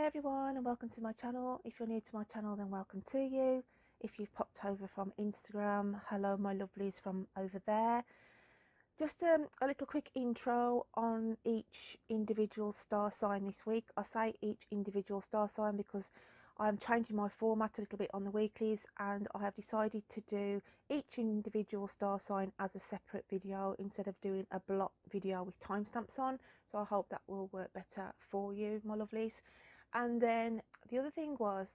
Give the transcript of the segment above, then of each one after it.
Hi everyone and welcome to my channel. If you're new to my channel, then welcome to you. If you've popped over from Instagram, hello my lovelies from over there. Just a little quick intro on each individual star sign this week. I say each individual star sign because I'm changing my format a little bit on the weeklies, and I have decided to do each individual star sign as a separate video instead of doing a block video with timestamps on. So I hope that will work better for you, my lovelies. And then the other thing was,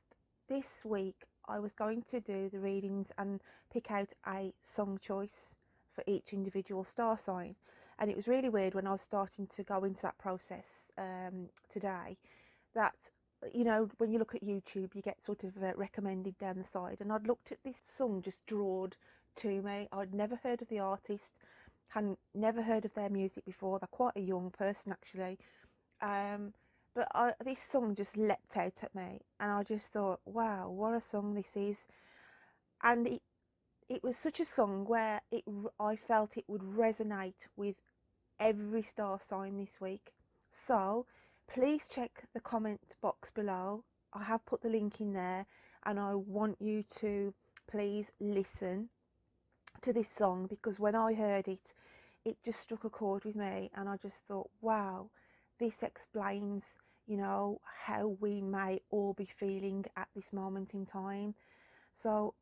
this week I was going to do the readings and pick out a song choice for each individual star sign, and it was really weird when I was starting to go into that process today, that when you look at YouTube you get sort of recommended down the side, and I'd looked at this song just drawed to me. I'd never heard of the artist, had never heard of their music before. They're quite a young person actually, but this song just leapt out at me, and I just thought, wow, what a song this is. And it was such a song where I felt it would resonate with every star sign this week. So please check the comment box below. I have put the link in there, and I want you to please listen to this song, because when I heard it, it just struck a chord with me, and I just thought, wow, this explains, how we may all be feeling at this moment in time. So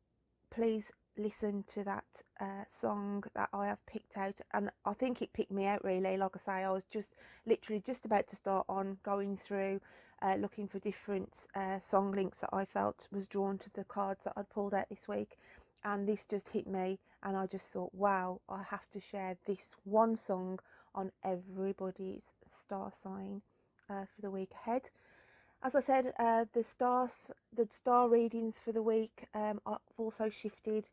please listen to that song that I have picked out, and I think it picked me out really. Like I say, I was just literally just about to start on going through looking for different song links that I felt was drawn to the cards that I'd pulled out this week, and this just hit me, and I just thought, wow, I have to share this one song on everybody's star sign for the week ahead. As I said, the star readings for the week, I've also shifted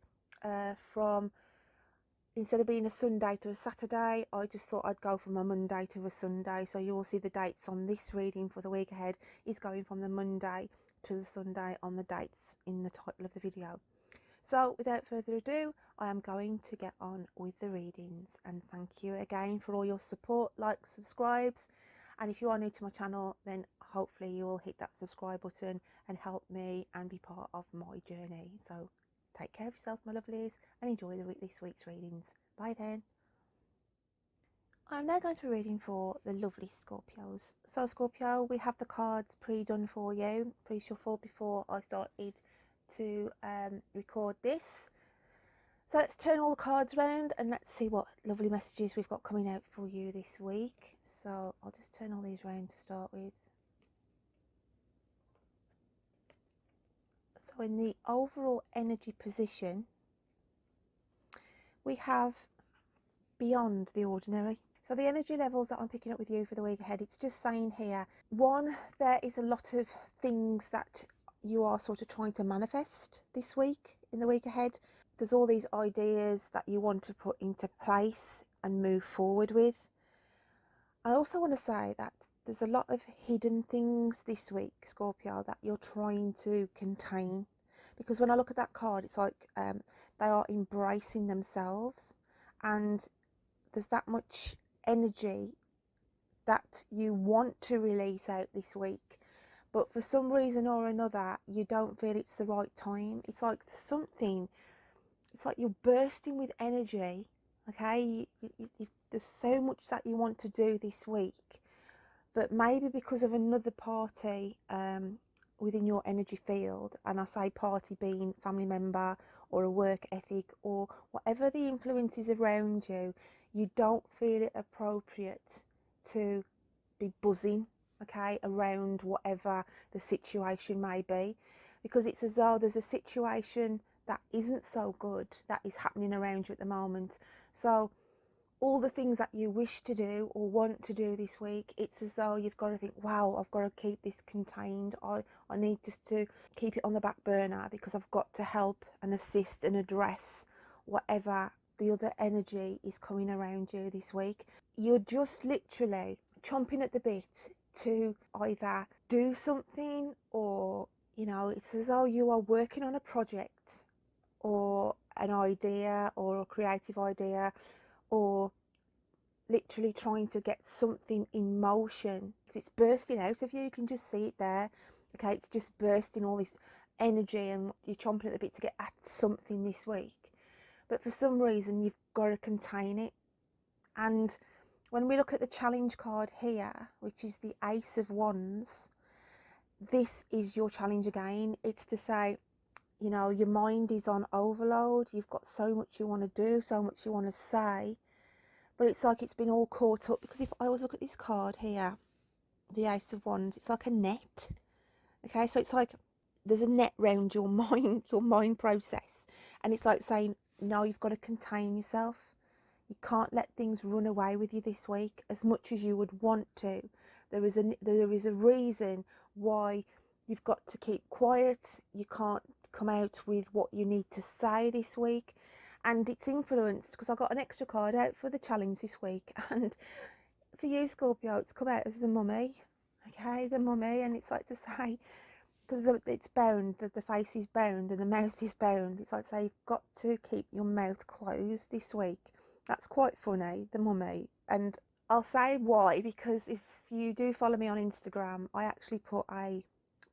from, instead of being a Sunday to a Saturday, I just thought I'd go from a Monday to a Sunday. So you'll see the dates on this reading for the week ahead is going from the Monday to the Sunday on the dates in the title of the video. So without further ado, I am going to get on with the readings, and thank you again for all your support, likes, subscribes. And if you are new to my channel, then hopefully you will hit that subscribe button and help me and be part of my journey. So take care of yourselves, my lovelies, and enjoy this week's readings. Bye then. I'm now going to be reading for the lovely Scorpios. So Scorpio, we have the cards pre-done for you, pre-shuffled before I started to record this. So let's turn all the cards around and let's see what lovely messages we've got coming out for you this week. So I'll just turn all these around to start with. So in the overall energy position, we have beyond the ordinary. So the energy levels that I'm picking up with you for the week ahead, it's just saying here, one, there is a lot of things that you are sort of trying to manifest this week, in the week ahead. There's all these ideas that you want to put into place and move forward with. I also want to say that there's a lot of hidden things this week, Scorpio, that you're trying to contain. Because when I look at that card, it's like they are embracing themselves, and there's that much energy that you want to release out this week, but for some reason or another you don't feel it's the right time. It's like it's like you're bursting with energy, okay? There's so much that you want to do this week, but maybe because of another party within your energy field, and I say party being family member or a work ethic or whatever the influence is around you, you don't feel it appropriate to be buzzing, okay, around whatever the situation may be, because it's as though there's a situation that isn't so good that is happening around you at the moment. So all the things that you wish to do or want to do this week, it's as though you've got to think, wow, I've got to keep this contained. I need just to keep it on the back burner, because I've got to help and assist and address whatever the other energy is coming around you this week. You're just literally chomping at the bit to either do something, or, it's as though you are working on a project or an idea or a creative idea, or literally trying to get something in motion. It's bursting out of you. You can just see it there. Okay, it's just bursting all this energy, and you're chomping at the bit to get at something this week. But for some reason, you've got to contain it. And when we look at the challenge card here, which is the Ace of Wands, this is your challenge again. It's to say, you know, your mind is on overload. You've got so much you want to do, so much you want to say, but it's like it's been all caught up. Because if I always look at this card here, the Ace of Wands, it's like a net. Okay, so it's like there's a net round your mind process, and it's like saying, no, you've got to contain yourself. You can't let things run away with you this week as much as you would want to. There is a reason why you've got to keep quiet. You can't come out with what you need to say this week. And it's influenced because I got an extra card out for the challenge this week. And for you, Scorpio, it's come out as the mummy. Okay, the mummy. And it's like to say, because it's bound, the face is bound and the mouth is bound. It's like to say, you've got to keep your mouth closed this week. That's quite funny, the mummy. And I'll say why, because if you do follow me on Instagram, I actually put a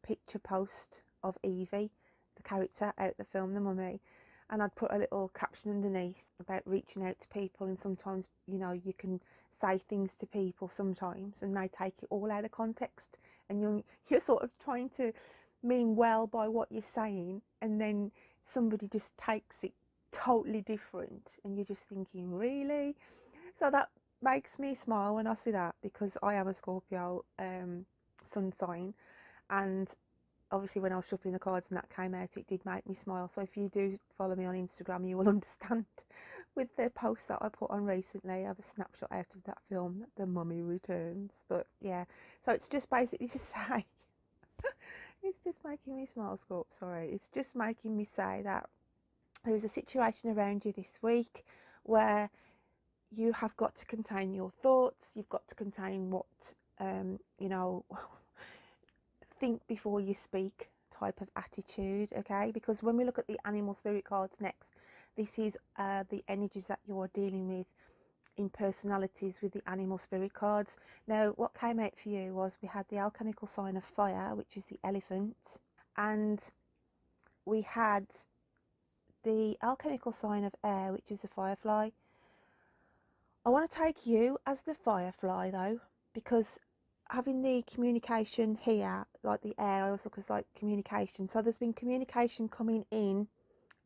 picture post of Evie, the character out the film The Mummy, and I'd put a little caption underneath about reaching out to people. And sometimes, you know, you can say things to people sometimes and they take it all out of context, and you're sort of trying to mean well by what you're saying, and then somebody just takes it totally different, and you're just thinking, really? So that makes me smile when I see that, because I am a Scorpio sun sign, and obviously when I was shuffling the cards and that came out, it did make me smile. So if you do follow me on Instagram, you will understand with the post that I put on recently. I have a snapshot out of that film, The Mummy Returns. But yeah, so it's just basically to say it's just making me smile, Scorp, sorry. It's just making me say that there is a situation around you this week where you have got to contain your thoughts. You've got to contain what, you know, think before you speak type of attitude, okay? Because when we look at the animal spirit cards next, this is the energies that you're dealing with in personalities with the animal spirit cards. Now, what came out for you was we had the alchemical sign of fire, which is the elephant, and we had the alchemical sign of air, which is the firefly. I want to take you as the firefly though, because having the communication here, like the air, I also look as like communication. So there's been communication coming in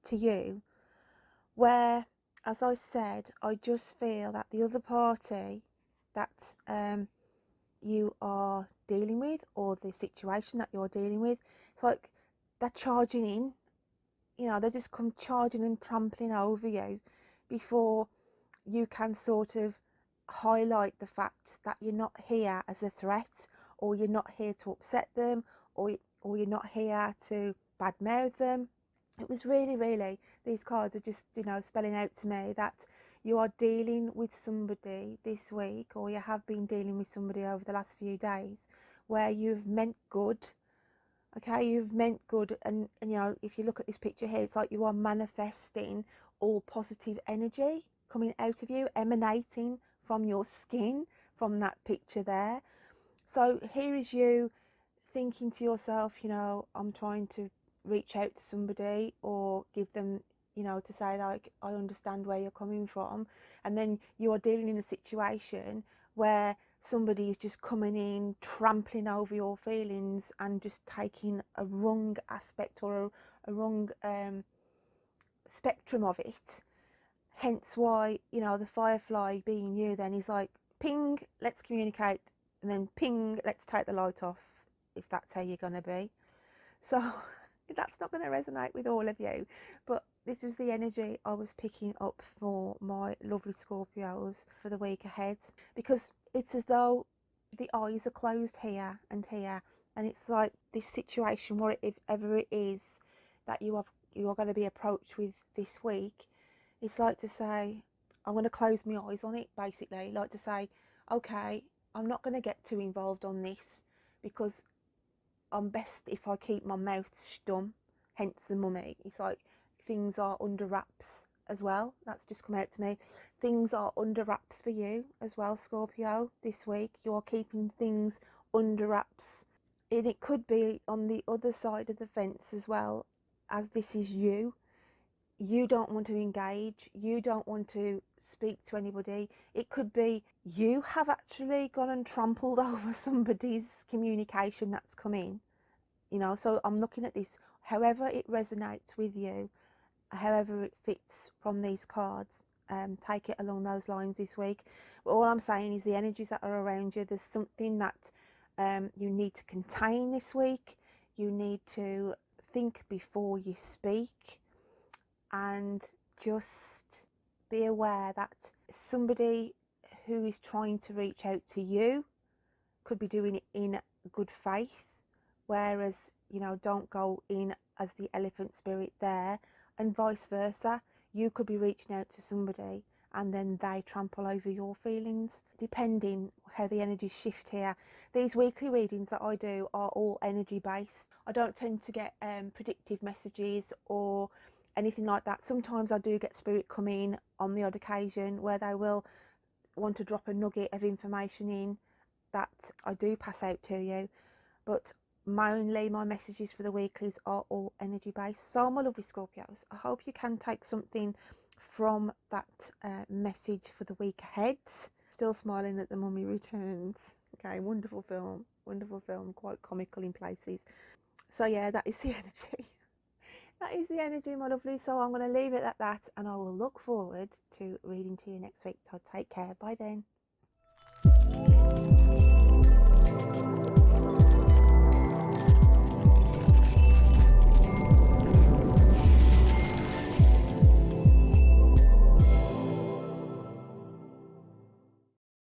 to you where, as I said, I just feel that the other party that you are dealing with, or the situation that you're dealing with, it's like they're charging in. You know, they just come charging and trampling over you before you can sort of highlight the fact that you're not here as a threat, or you're not here to upset them, or you're not here to badmouth them. It was really, these cards are just, you know, spelling out to me that you are dealing with somebody this week, or you have been dealing with somebody over the last few days, where you've meant good. Okay, you've meant good, and you know, if you look at this picture here, it's like you are manifesting all positive energy coming out of you, emanating from your skin, from that picture there. So here is you thinking to yourself, you know, I'm trying to reach out to somebody, or give them, you know, to say like, I understand where you're coming from. And then you are dealing in a situation where somebody is just coming in, trampling over your feelings and just taking a wrong aspect, or a wrong spectrum of it. Hence why, you know, the firefly being you then is like, ping, let's communicate, and then ping, let's take the light off, if that's how you're going to be. So that's not going to resonate with all of you, but this was the energy I was picking up for my lovely Scorpios for the week ahead, because it's as though the eyes are closed here and here, and it's like this situation, whatever it is that you are going to be approached with this week, it's like to say, I'm going to close my eyes on it, basically. Like to say, okay, I'm not going to get too involved on this, because I'm best if I keep my mouth stum, hence the mummy. It's like things are under wraps as well. That's just come out to me. Things are under wraps for you as well, Scorpio, this week. You're keeping things under wraps. And it could be on the other side of the fence as well, as this is you. You don't want to engage. You don't want to speak to anybody. It could be you have actually gone and trampled over somebody's communication that's come in. You know, so I'm looking at this, however it resonates with you, however it fits from these cards, take it along those lines this week. But all I'm saying is the energies that are around you, there's something that you need to contain this week. You need to think before you speak, and just be aware that somebody who is trying to reach out to you could be doing it in good faith, whereas, you know, don't go in as the elephant spirit there, and vice versa. You could be reaching out to somebody and then they trample over your feelings, depending how the energies shift here. These weekly readings that I do are all energy based. I don't tend to get predictive messages or anything like that. Sometimes I do get spirit come in on the odd occasion where they will want to drop a nugget of information in that I do pass out to you, but mainly my messages for the weeklies are all energy based. So my lovely Scorpios, I hope you can take something from that message for the week ahead. Still smiling at The Mummy Returns. Okay, wonderful film, quite comical in places. So yeah, that is the energy. That is the energy, my lovely. So I'm going to leave it at that, and I will look forward to reading to you next week. So take care. Bye then.